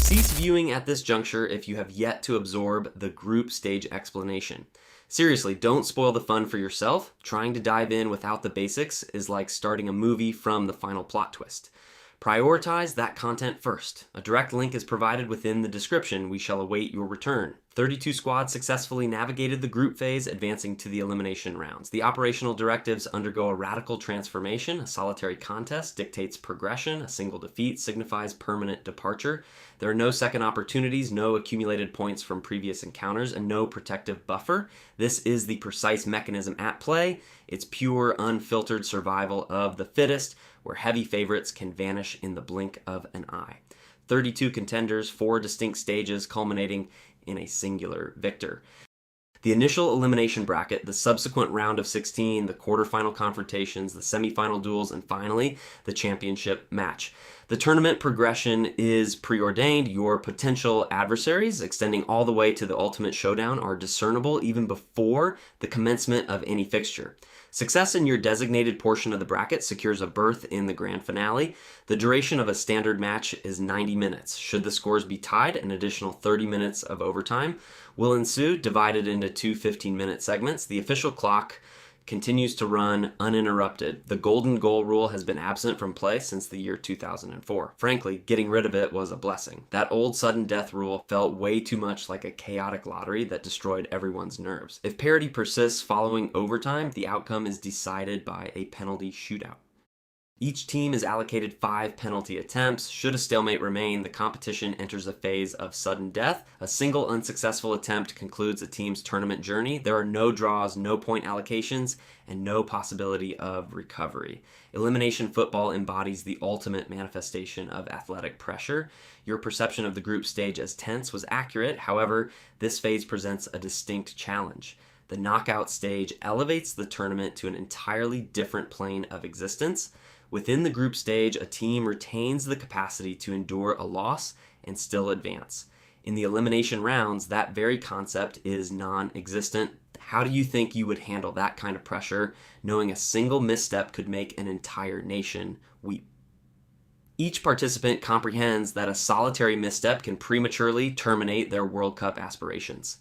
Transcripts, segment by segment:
Cease viewing at this juncture if you have yet to absorb the group stage explanation. Seriously, don't spoil the fun for yourself. Trying to dive in without the basics is like starting a movie from the final plot twist. Prioritize that content first. A direct link is provided within the description. We shall await your return. 32 squads successfully navigated the group phase, advancing to the elimination rounds. The operational directives undergo a radical transformation. A solitary contest dictates progression. A single defeat signifies permanent departure. There are no second opportunities, no accumulated points from previous encounters, and no protective buffer. This is the precise mechanism at play. It's pure, unfiltered survival of the fittest, where heavy favorites can vanish in the blink of an eye. 32 contenders, 4 distinct stages culminating in a singular victor. The initial elimination bracket, the subsequent round of 16, the quarterfinal confrontations, the semifinal duels, and finally, the championship match. The tournament progression is preordained. Your potential adversaries, extending all the way to the ultimate showdown, are discernible even before the commencement of any fixture. Success in your designated portion of the bracket secures a berth in the grand finale. The duration of a standard match is 90 minutes. Should the scores be tied, an additional 30 minutes of overtime will ensue, divided into two 15-minute segments. The official clock continues to run uninterrupted. The golden goal rule has been absent from play since the year 2004. Frankly, getting rid of it was a blessing. That old sudden death rule felt way too much like a chaotic lottery that destroyed everyone's nerves. If parity persists following overtime, the outcome is decided by a penalty shootout. Each team is allocated 5 penalty attempts. Should a stalemate remain, the competition enters a phase of sudden death. A single unsuccessful attempt concludes a team's tournament journey. There are no draws, no point allocations, and no possibility of recovery. Elimination football embodies the ultimate manifestation of athletic pressure. Your perception of the group stage as tense was accurate. However, this phase presents a distinct challenge. The knockout stage elevates the tournament to an entirely different plane of existence. Within the group stage, a team retains the capacity to endure a loss and still advance. In the elimination rounds, that very concept is non-existent. How do you think you would handle that kind of pressure, knowing a single misstep could make an entire nation weep? Each participant comprehends that a solitary misstep can prematurely terminate their World Cup aspirations.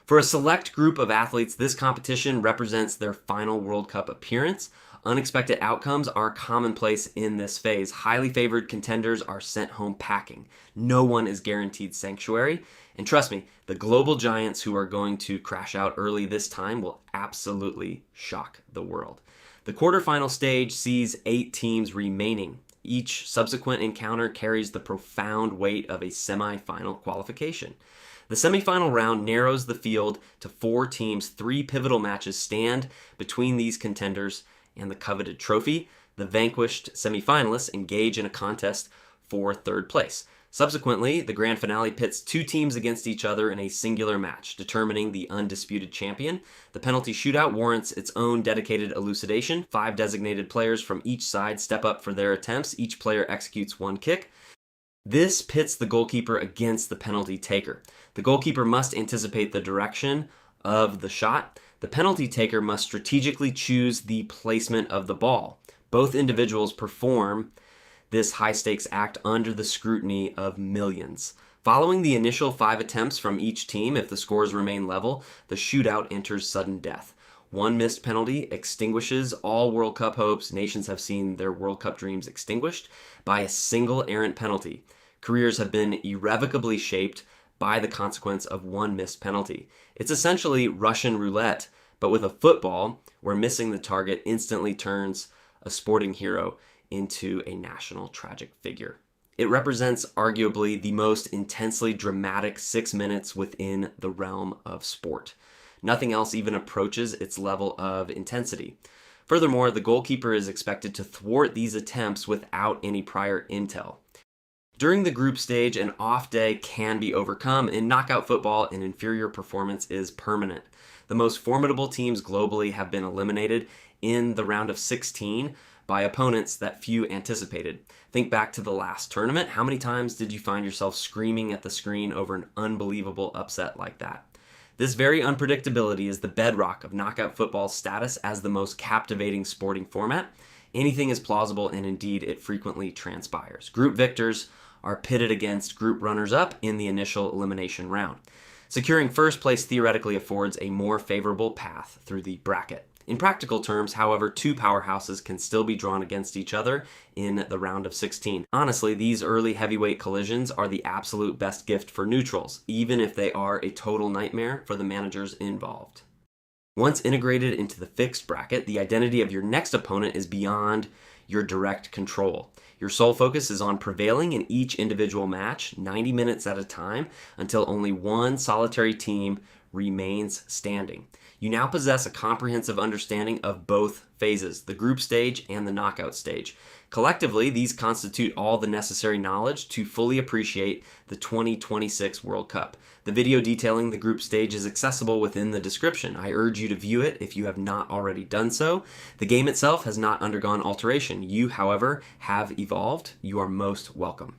For a select group of athletes, this competition represents their final World Cup appearance. Unexpected outcomes are commonplace in this phase. Highly favored contenders are sent home packing. No one is guaranteed sanctuary. And trust me, the global giants who are going to crash out early this time will absolutely shock the world. The quarterfinal stage sees 8 teams remaining. Each subsequent encounter carries the profound weight of a semifinal qualification. The semifinal round narrows the field to 4 teams. 3 pivotal matches stand between these contenders and the coveted trophy. The vanquished semifinalists engage in a contest for third place. Subsequently, the grand finale pits 2 teams against each other in a singular match, determining the undisputed champion. The penalty shootout warrants its own dedicated elucidation. 5 designated players from each side step up for their attempts. Each player executes 1 kick. This pits the goalkeeper against the penalty taker. The goalkeeper must anticipate the direction of the shot. The penalty taker must strategically choose the placement of the ball. Both individuals perform this high-stakes act under the scrutiny of millions. Following the initial 5 attempts from each team, if the scores remain level, the shootout enters sudden death. 1 missed penalty extinguishes all World Cup hopes. Nations have seen their World Cup dreams extinguished by a single errant penalty. Careers have been irrevocably shaped by the consequence of 1 missed penalty. It's essentially Russian roulette, but with a football where missing the target instantly turns a sporting hero into a national tragic figure. It represents arguably the most intensely dramatic 6 minutes within the realm of sport. Nothing else even approaches its level of intensity. Furthermore, the goalkeeper is expected to thwart these attempts without any prior intel. During the group stage, an off day can be overcome. In knockout football, an inferior performance is permanent. The most formidable teams globally have been eliminated in the round of 16 by opponents that few anticipated. Think back to the last tournament. How many times did you find yourself screaming at the screen over an unbelievable upset like that? This very unpredictability is the bedrock of knockout football's status as the most captivating sporting format. Anything is plausible, and indeed it frequently transpires. Group victors are pitted against group runners-up in the initial elimination round. Securing first place theoretically affords a more favorable path through the bracket. In practical terms, however, two powerhouses can still be drawn against each other in the round of 16. Honestly, these early heavyweight collisions are the absolute best gift for neutrals, even if they are a total nightmare for the managers involved. Once integrated into the fixed bracket, the identity of your next opponent is beyond your direct control. Your sole focus is on prevailing in each individual match, 90 minutes at a time, until only one solitary team remains standing. You now possess a comprehensive understanding of both phases, the group stage and the knockout stage. Collectively, these constitute all the necessary knowledge to fully appreciate the 2026 World Cup. The video detailing the group stage is accessible within the description. I urge you to view it if you have not already done so. The game itself has not undergone alteration. You, however, have evolved. You are most welcome.